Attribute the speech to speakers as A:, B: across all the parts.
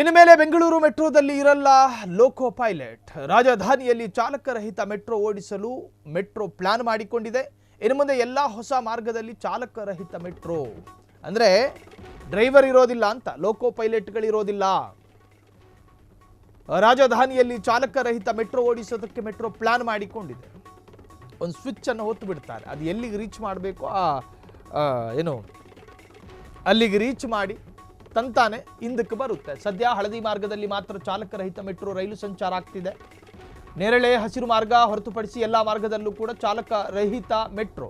A: ಇನ್ನು ಮೇಲೆ ಬೆಂಗಳೂರು ಮೆಟ್ರೋದಲ್ಲಿ ಇರಲ್ಲ ಲೋಕೋ ಪೈಲಟ್. ರಾಜಧಾನಿಯಲ್ಲಿ ಚಾಲಕರಹಿತ ಮೆಟ್ರೋ ಓಡಿಸಲು ಮೆಟ್ರೋ ಪ್ಲಾನ್ ಮಾಡಿಕೊಂಡಿದೆ. ಇನ್ನು ಮುಂದೆ ಎಲ್ಲ ಹೊಸ ಮಾರ್ಗದಲ್ಲಿ ಚಾಲಕರಹಿತ ಮೆಟ್ರೋ ಅಂದ್ರೆ ಡ್ರೈವರ್ ಇರೋದಿಲ್ಲ ಅಂತ, ಲೋಕೋ ಪೈಲಟ್ಗಳಿರೋದಿಲ್ಲ. ರಾಜಧಾನಿಯಲ್ಲಿ ಚಾಲಕರಹಿತ ಮೆಟ್ರೋ ಓಡಿಸೋದಕ್ಕೆ ಮೆಟ್ರೋ ಪ್ಲಾನ್ ಮಾಡಿಕೊಂಡಿದೆ. ಒಂದು ಸ್ವಿಚ್ ಅನ್ನು ಹೊತ್ತು ಬಿಡ್ತಾರೆ, ಅದು ಎಲ್ಲಿಗೆ ರೀಚ್ ಮಾಡಬೇಕು ಅಲ್ಲಿಗೆ ರೀಚ್ ಮಾಡಿ ತಂತಾನೆ ಹಿಂದಕ್ಕೆ ಬರುತ್ತೆ. ಸದ್ಯ ಹಳದಿ ಮಾರ್ಗದಲ್ಲಿ ಮಾತ್ರ ಚಾಲಕರಹಿತ ಮೆಟ್ರೋ ರೈಲು ಸಂಚಾರ ಆಗ್ತಿದೆ. ನೇರಳೆ ಹಸಿರು ಮಾರ್ಗ ಹೊರತುಪಡಿಸಿ ಎಲ್ಲ ಮಾರ್ಗದಲ್ಲೂ ಕೂಡ ಚಾಲಕರಹಿತ ಮೆಟ್ರೋ.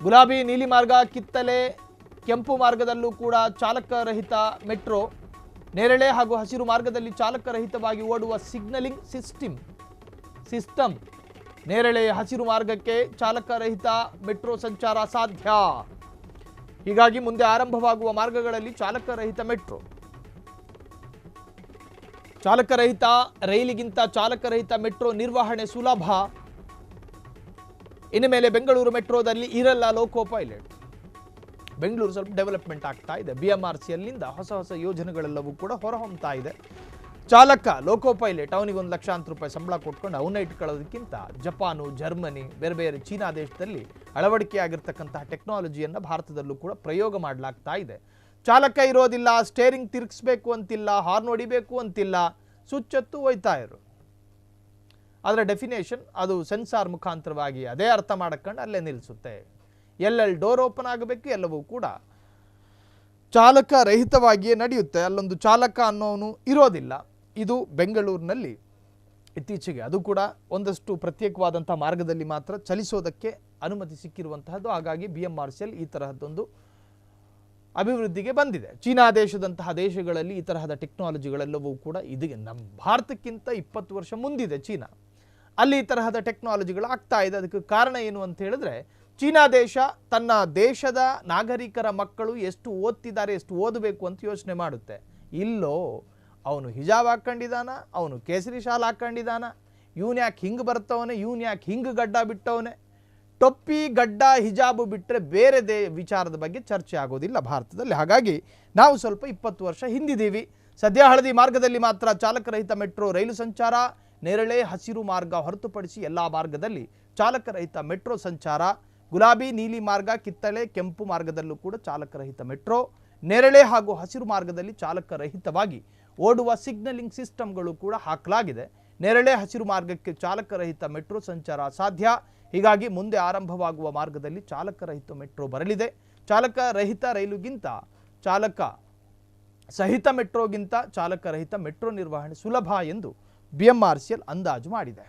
A: ಗುಲಾಬಿ ನೀಲಿ ಮಾರ್ಗ, ಕಿತ್ತಲೆ ಕೆಂಪು ಮಾರ್ಗದಲ್ಲೂ ಕೂಡ ಚಾಲಕರಹಿತ ಮೆಟ್ರೋ. ನೇರಳೆ ಹಾಗೂ ಹಸಿರು ಮಾರ್ಗದಲ್ಲಿ ಚಾಲಕರಹಿತವಾಗಿ ಓಡುವ ಸಿಗ್ನಲಿಂಗ್ ಸಿಸ್ಟಮ್. ನೇರಳೆ ಹಸಿರು ಮಾರ್ಗಕ್ಕೆ ಚಾಲಕರಹಿತ ಮೆಟ್ರೋ ಸಂಚಾರ ಸಾಧ್ಯ. ಹೀಗಾಗಿ ಮುಂದೆ ಆರಂಭವಾಗುವ ಮಾರ್ಗಗಳಲ್ಲಿ ಚಾಲಕರಹಿತ ಮೆಟ್ರೋ. ಚಾಲಕರಹಿತ ರೈಲಿಗಿಂತ ಚಾಲಕರಹಿತ ಮೆಟ್ರೋ ನಿರ್ವಹಣೆ ಸುಲಭ. ಇನ್ನು ಮೇಲೆ ಬೆಂಗಳೂರು ಮೆಟ್ರೋದಲ್ಲಿ ಇರಲ್ಲ ಲೋಕೋ ಪೈಲಟ್. ಬೆಂಗಳೂರು ಸ್ವಲ್ಪ ಡೆವಲಪ್ಮೆಂಟ್ ಆಗ್ತಾ ಇದೆ. BMRCLನಿಂದ ಹೊಸ ಹೊಸ ಯೋಜನೆಗಳೆಲ್ಲವೂ ಕೂಡ ಹೊರಹೊಮ್ತಾ ಇದೆ. ಚಾಲಕ ಲೋಕೋ ಪೈಲಟ್ ಅವನಿಗೆ ₹1,00,000 ಸಂಬಳ ಕೊಟ್ಕೊಂಡು ಅವನ್ನ ಇಟ್ಕೊಳ್ಳೋದಕ್ಕಿಂತ ಜಪಾನು, ಜರ್ಮನಿ, ಬೇರೆ ಬೇರೆ ಚೀನಾ ದೇಶದಲ್ಲಿ ಅಳವಡಿಕೆಯಾಗಿರ್ತಕ್ಕಂತಹ ಟೆಕ್ನಾಲಜಿಯನ್ನು ಭಾರತದಲ್ಲೂ ಕೂಡ ಪ್ರಯೋಗ ಮಾಡಲಾಗ್ತಾ ಇದೆ. ಚಾಲಕ ಇರೋದಿಲ್ಲ, ಸ್ಟೇರಿಂಗ್ ತಿರುಗಿಸ್ಬೇಕು ಅಂತಿಲ್ಲ, ಹಾರ್ನ್ ಹೊಡಿಬೇಕು ಅಂತಿಲ್ಲ, ಸುಚ್ಚತ್ತು ಒಯ್ತಾ ಇರು. ಅದರ ಡೆಫಿನೇಷನ್ ಅದು ಸೆನ್ಸಾರ್ ಮುಖಾಂತರವಾಗಿ ಅದೇ ಅರ್ಥ ಮಾಡ್ಕೊಂಡು ಅಲ್ಲೇ ನಿಲ್ಲಿಸುತ್ತೆ. ಎಲ್ಲೆಲ್ಲಿ ಡೋರ್ ಓಪನ್ ಆಗಬೇಕು ಎಲ್ಲವೂ ಕೂಡ ಚಾಲಕ ರಹಿತವಾಗಿಯೇ ನಡೆಯುತ್ತೆ. ಅಲ್ಲೊಂದು ಚಾಲಕ ಅನ್ನೋನು ಇರೋದಿಲ್ಲ. ಇದು ಬೆಂಗಳೂರಿನಲ್ಲಿ ಇತ್ತೀಚೆಗೆ ಅದು ಕೂಡ ಒಂದಷ್ಟು ಪ್ರತ್ಯೇಕವಾದಂಥ ಮಾರ್ಗದಲ್ಲಿ ಮಾತ್ರ ಚಲಿಸೋದಕ್ಕೆ ಅನುಮತಿ ಸಿಕ್ಕಿರುವಂತಹದ್ದು. ಹಾಗಾಗಿ BMRCL ಈ ತರಹದ್ದೊಂದು ಅಭಿವೃದ್ಧಿಗೆ ಬಂದಿದೆ. ಚೀನಾ ದೇಶದಂತಹ ದೇಶಗಳಲ್ಲಿ ಈ ತರಹದ ಟೆಕ್ನಾಲಜಿಗಳೆಲ್ಲವೂ ಕೂಡ ಇದಕ್ಕೆ ನಮ್ಮ ಭಾರತಕ್ಕಿಂತ 20 ವರ್ಷ ಮುಂದಿದೆ ಚೀನಾ. ಅಲ್ಲಿ ಈ ತರಹದ ಟೆಕ್ನಾಲಜಿಗಳು ಆಗ್ತಾ ಇದೆ. ಅದಕ್ಕೆ ಕಾರಣ ಏನು ಅಂತ ಹೇಳಿದ್ರೆ, ಚೀನಾ ದೇಶ ತನ್ನ ದೇಶದ ನಾಗರಿಕರ ಮಕ್ಕಳು ಎಷ್ಟು ಓದ್ತಿದ್ದಾರೆ, ಎಷ್ಟು ಓದಬೇಕು ಅಂತ ಯೋಚನೆ ಮಾಡುತ್ತೆ. ಇಲ್ಲೋ ಅವನು ಹಿಜಾಬ್ ಹಾಕ್ಕೊಂಡಿದ್ದಾನ, ಅವನು ಕೇಸರಿ ಶಾಲ್ ಹಾಕ್ಕೊಂಡಿದ್ದಾನ, ಇವನು ಯಾಕೆ ಹಿಂಗೆ ಬರ್ತವನೆ, ಇವನು ಯಾಕೆ ಹಿಂಗೆ ಗಡ್ಡ ಬಿಟ್ಟವನೆ. ಟೊಪ್ಪಿ, ಗಡ್ಡ, ಹಿಜಾಬು ಬಿಟ್ಟರೆ ಬೇರೆ ವಿಚಾರದ ಬಗ್ಗೆ ಚರ್ಚೆ ಆಗೋದಿಲ್ಲ ಭಾರತದಲ್ಲಿ. ಹಾಗಾಗಿ ನಾವು ಸ್ವಲ್ಪ 20 ವರ್ಷ ಹಿಂದಿದ್ದೀವಿ. ಸದ್ಯ ಹಳದಿ ಮಾರ್ಗದಲ್ಲಿ ಮಾತ್ರ ಚಾಲಕರಹಿತ ಮೆಟ್ರೋ ರೈಲು ಸಂಚಾರ. ನೇರಳೆ ಹಸಿರು ಮಾರ್ಗ ಹೊರತುಪಡಿಸಿ ಎಲ್ಲ ಮಾರ್ಗದಲ್ಲಿ ಚಾಲಕರಹಿತ ಮೆಟ್ರೋ ಸಂಚಾರ. ಗುಲಾಬಿ ನೀಲಿ ಮಾರ್ಗ, ಕಿತ್ತಳೆ ಕೆಂಪು ಮಾರ್ಗದಲ್ಲೂ ಕೂಡ ಚಾಲಕರಹಿತ ಮೆಟ್ರೋ. ನೇರಳೆ ಹಾಗೂ ಹಸಿರು ಮಾರ್ಗದಲ್ಲಿ ಚಾಲಕರಹಿತವಾಗಿ ಓಡುವ ಸಿಗ್ನಲಿಂಗ್ ಸಿಸ್ಟಮ್ಗಳು ಕೂಡ ಹಾಕಲಾಗಿದೆ. ನೇರಳೆ ಹಸಿರು ಮಾರ್ಗಕ್ಕೆ ಚಾಲಕರಹಿತ ಮೆಟ್ರೋ ಸಂಚಾರ ಸಾಧ್ಯ. ಹೀಗಾಗಿ ಮುಂದೆ ಆರಂಭವಾಗುವ ಮಾರ್ಗದಲ್ಲಿ ಚಾಲಕರಹಿತ ಮೆಟ್ರೋ ಬರಲಿದೆ. ಚಾಲಕರಹಿತ ರೈಲುಗಿಂತ ಚಾಲಕ ಸಹಿತ ಮೆಟ್ರೋಗಿಂತ ಚಾಲಕರಹಿತ ಮೆಟ್ರೋ ನಿರ್ವಹಣೆ ಸುಲಭ ಎಂದು BMRCL ಅಂದಾಜು ಮಾಡಿದೆ.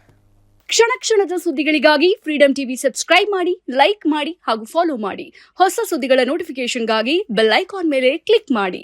B: ಕ್ಷಣ ಕ್ಷಣದ ಸುದ್ದಿಗಳಿಗಾಗಿ ಫ್ರೀಡಂ ಟಿವಿ ಸಬ್ಸ್ಕ್ರೈಬ್ ಮಾಡಿ, ಲೈಕ್ ಮಾಡಿ ಹಾಗೂ ಫಾಲೋ ಮಾಡಿ. ಹೊಸ ಸುದ್ದಿಗಳ ನೋಟಿಫಿಕೇಶನ್ಗಾಗಿ ಬೆಲ್ ಐಕಾನ್ ಮೇಲೆ ಕ್ಲಿಕ್ ಮಾಡಿ.